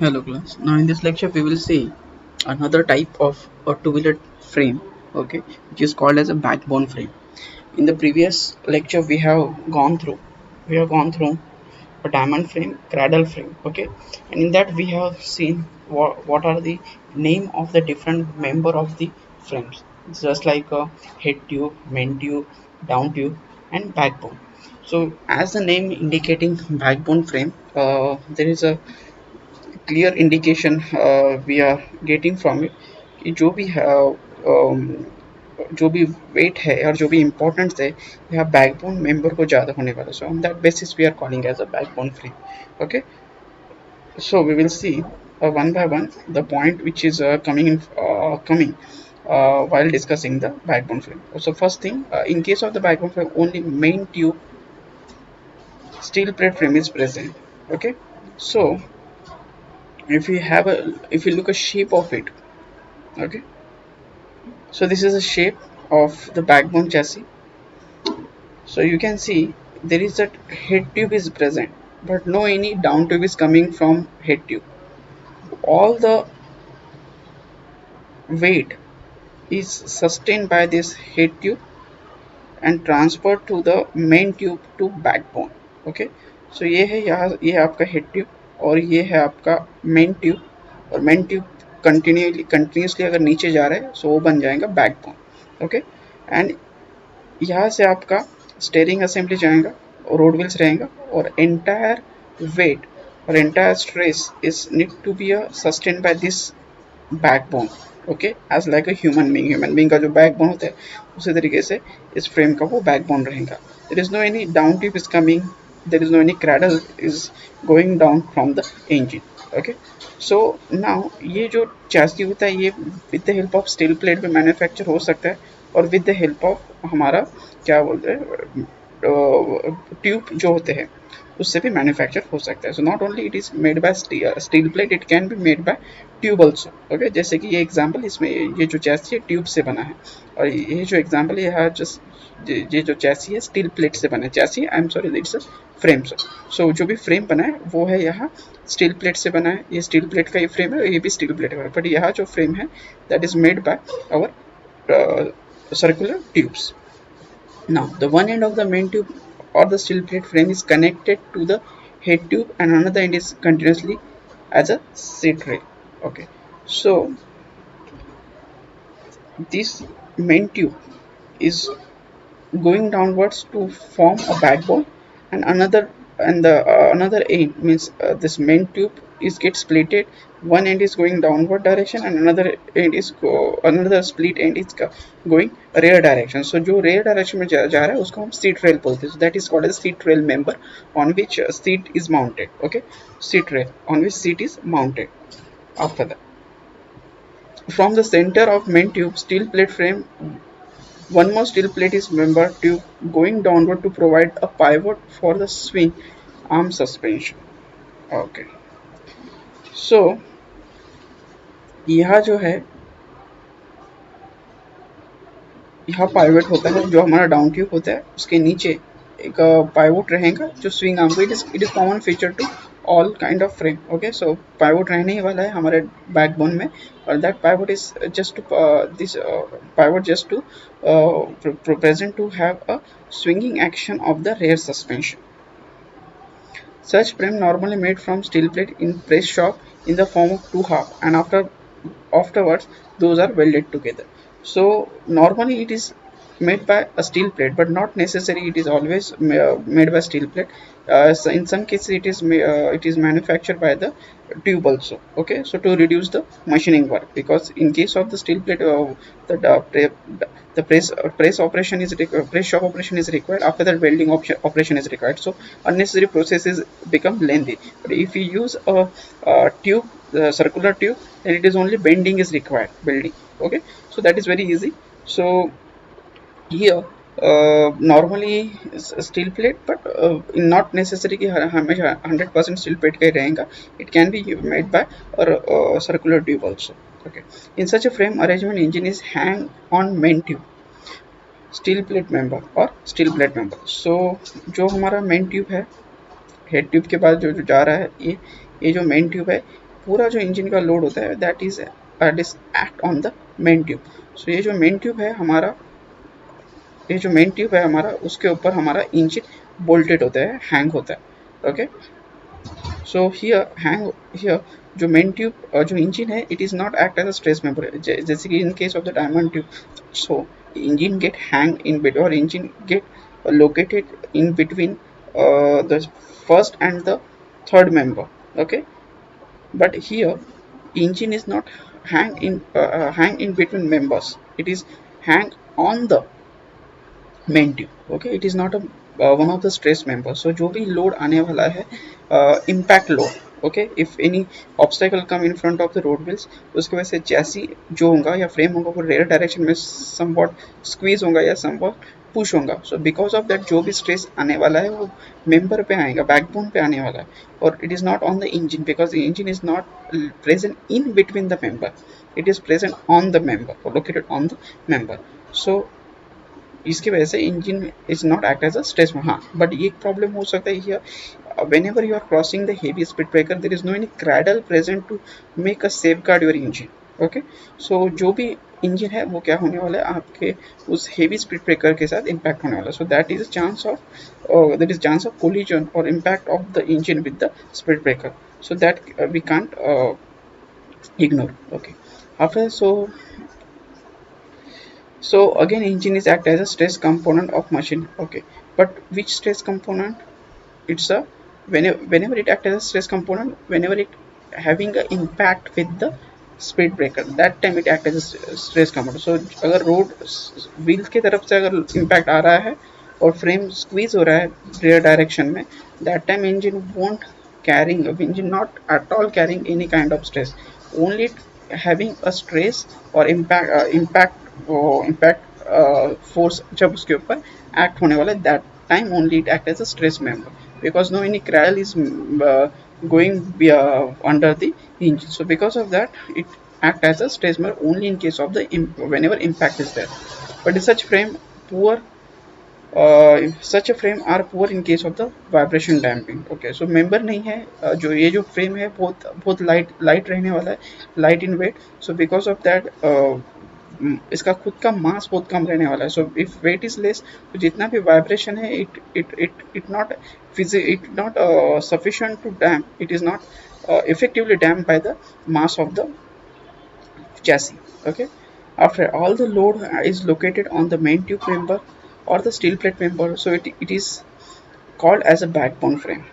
Hello class. Now in this lecture we will see another type of a two-wheeler frame, okay, which is called as a backbone frame. In the previous lecture we have gone through a diamond frame, cradle frame, okay, and in that we have seen what are the name of the different member of the frames. It's just like a head tube, main tube, down tube, and backbone. So as the name indicating backbone frame, there is a clear indication we are getting from it कि जो भी जो भी wait है और जो भी importance है यहाँ बैकबोन मेंबर को ज़्यादा होने वाला so on that basis we are calling as a backbone free okay. So we will see one by one the point which is coming while discussing the backbone frame. So first thing, in case of the backbone frame only main tube steel plate frame is present, okay. So if you look a shape of it, okay, so this is a shape of the backbone chassis. So you can see there is that head tube is present but no any down tube is coming from head tube. All the weight is sustained by this head tube and transferred to the main tube to backbone, okay. So ये है यहाँ ये है आपका head tube और ये है आपका main tube और main tube कंटिन्यूसली अगर नीचे जा रहा है so वो बन जाएगा backbone, okay. एंड यहाँ से आपका स्टेयरिंग असेंबली जाएगा और रोड व्हील्स रहेगा और एंटायर वेट और entire stress is need to be sustain by this backbone, okay, as like a human being का जो बैकबोन होता है उसी तरीके से इस फ्रेम का वो बैकबोन रहेगा. There is no any down tube is coming, there is no any cradle is going down from the engine, okay. So now ये जो चैसी होता है ये with the help of steel plate में manufacture हो सकता है और विद द हेल्प ऑफ हमारा क्या बोलते हैं ट्यूब जो होते हैं उससे भी मैन्युफैक्चर हो सकता है. So not only it is made by steel plate, it can be made by tube also, okay. जैसे कि ये एग्जाम्पल इसमें ये जो चैसी है ट्यूब से बना है और ये जो एग्जाम्पल है जस्ट ये जो चैसी है स्टील प्लेट से बना है. Chassis I am sorry it's frame. So जो भी फ्रेम बना है वो है यहाँ स्टील प्लेट से बना है. ये स्टील प्लेट का ये फ्रेम है, ये भी स्टील प्लेट का है, बट यहाँ जो फ्रेम है that is made by our circular tubes. Now the one end of the main tube or the steel plate frame is connected to the head tube and another end is continuously as a seat rail, okay. So this main tube is going downwards to form a backbone and another end means this main tube is get splitted. One end is going downward direction and another split end is going rear direction. So जो rear direction में जा रहा है उसको हम seat rail बोलते हैं. So that is called as seat rail member on which seat is mounted, okay. Seat rail on which seat is mounted. After that, from the center of main tube steel plate frame one more steel plate is member tube going downward to provide a pivot for the swing arm suspension, okay. So यहाँ जो है यहाँ pivot होता है जो हमारा down tube होता है उसके नीचे एक पाइवट रहेगा जो स्विंग आर्म को it is common feature to all kind of frame, okay. So pivot रहने ही वाला है हमारे बैकबोन में और that pivot is just to this pivot just to present to have a swinging action of the rear suspension. Such frame normally made from steel plate in press shop in the form of two half and afterwards those are welded together. So normally it is made by a steel plate but not necessary it is always made by steel plate. So in some cases it is manufactured by the tube also, okay. So to reduce the machining work, because in case of the steel plate the press operation is press shop operation is required, after that welding operation is required, so unnecessary processes become lengthy. But if you use a tube, circular tube, then it is only bending is required, welding, okay. So that is very easy. So here normally steel plate but not necessary कि हमेशा 100% steel plate का ही रहेगा, it can be made by or circular tube also, okay. In such a frame arrangement engine is hang on main tube steel plate member और steel plate member. So जो हमारा main tube है head tube के बाद जो जा रहा है ये जो मेन ट्यूब है पूरा जो इंजन का लोड होता है that is act on the main tube. So ये जो मेन ट्यूब है हमारा, ये जो मेन ट्यूब है हमारा, उसके ऊपर हमारा इंजन बोल्टेड होता है, हैंग होता है। ओके, सो हियर जो मेन ट्यूब जो इंजन है it is not act as a stress member, जैसे कि in case of the diamond tube. So engine get hang in bit और engine get located in between the first and the third member. Okay, but here engine is not hang in between members, it is hang on the main tube. Okay, it is not one of the stress member. So जो भी load आने वाला है impact load, okay, if any obstacle come in front of the road wheels, उसकी वजह से chassis जो होगा या फ्रेम होगा वो रेयर डायरेक्शन में समवॉट स्क्वीज होगा या समवॉट पुश होगा। सो बिकॉज ऑफ दैट जो भी स्ट्रेस आने वाला है वो मेंबर पे आएगा, बैकबोन पे आने वाला है, और it is not on the engine because the engine is not present in between the member, it is present on the member, located on the member. So इसकी वजह से engine is not act as a stress. हाँ, but ये problem हो सकता है here whenever you are crossing the heavy speed breaker there is no any cradle present to make a safeguard your engine। okay, so जो भी engine है वो क्या होने वाला है आपके उस हेवी स्पीड ब्रेकर के साथ इम्पैक्ट होने वाला है। So that is chance of collision और impact of the engine with the speed breaker. So that we can't ignore। okay, after so again engine is act as a stress component of machine। okay, but which stress component? It's a whenever it act as a stress component, whenever it having a impact with the speed breaker, that time it act as a stress component। so अगर road wheel की तरफ से अगर impact आ रहा है और frame squeeze हो रहा है rear direction में, that time engine won't carrying, engine not at all carrying any kind of stress, only having a stress or impact force जब उसके ऊपर act होने वाला है, that time only it act as a stress member because no any cradle is going under the engine। so because of that it act as a stress member only in case of the whenever impact is there। but such frame poor such a frame are poor in case of the vibration damping। okay, so member नहीं है जो ये जो frame है बहुत बहुत light रहने वाला है, light in weight. So because of that इसका खुद का मास बहुत कम रहने वाला है। So if weight is less तो जितना भी वाइब्रेशन है it not sufficient to damp, it is not effectively damped by the mass of the chassis। okay, after all the load is located on the main tube member or the steel plate member, so it is called as a backbone frame।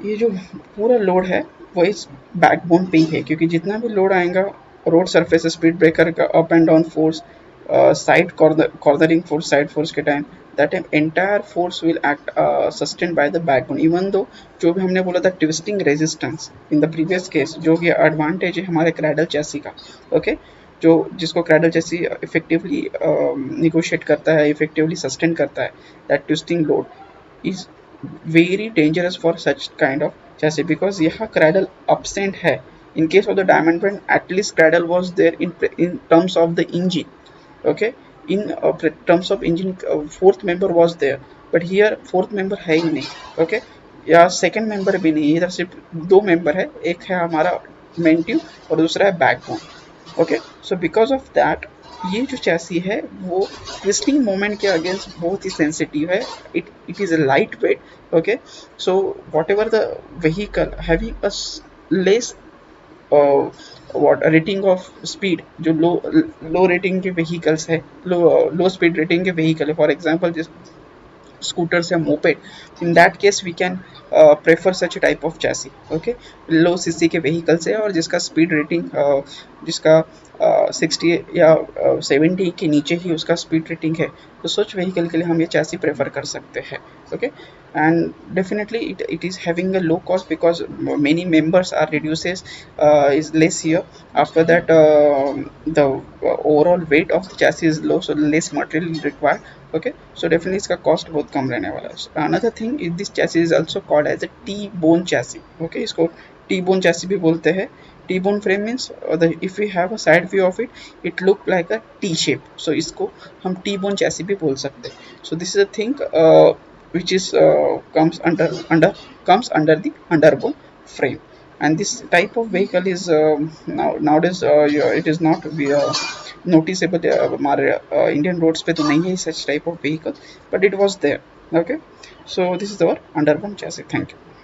ये जो पूरा load है वो इस backbone पे ही है, क्योंकि जितना भी लोड आएगा रोड सरफेस स्पीड ब्रेकर का up and down force, side cornering force, side force के time, that time entire force will act sustain by the backbone. Even though जो भी हमने बोला था twisting resistance in the previous case, जो कि advantage है हमारे क्रैडल चैसी का। ओके, जो जिसको क्रैडल चैसी इफेक्टिवली निगोशिएट करता है, इफेक्टिवली सस्टेन करता है, that twisting load is very dangerous for such kind of chassis because यहाँ cradle absent है। in case of the diamond brand at least cradle was there in terms of the engine। okay, in terms of engine fourth member was there, but here fourth member है ही नहीं। okay, या second member भी नहीं, इधर सिर्फ दो member है, एक है हमारा main tube और दूसरा है backbone। okay, so because of that ये जो चैसी है वो ट्विस्टिंग मोमेंट के अगेंस्ट बहुत ही सेंसिटिव है। It is a light weight. Okay, so what ever the vehicle having a less what rating of speed, जो लो रेटिंग के व्हीकल्स है, लो स्पीड रेटिंग के व्हीकल है, फॉर एग्जांपल जिस scooters या moped, in that case we can prefer such a type of chassis। okay, low CC के vehicles है और जिसका स्पीड रेटिंग जिसका 60 या 70 के नीचे ही उसका स्पीड रेटिंग है, तो सच व्हीकल के लिए हम ये चैसी प्रेफर कर सकते हैं। Okay, and definitely it is having a low cost because many members are reduces is less here। after that the overall weight of the chassis is low, so less material is required। okay, so definitely इसका cost बहुत कम रहने वाला है। another thing is this chassis is also called as a T-bone chassis। okay, इसको T-bone chassis भी बोलते हैं। T-bone frame means if we have a side view of it look like a T shape, so इसको हम T-bone chassis भी बोल सकते हैं। so this is a thing which is comes under comes under the underbone frame. And this type of vehicle is nowadays it is not noticeable हमारे Indian roads पे तो नहीं है such type of vehicle, but it was there. Okay, so this is our underbone chassis. Thank you.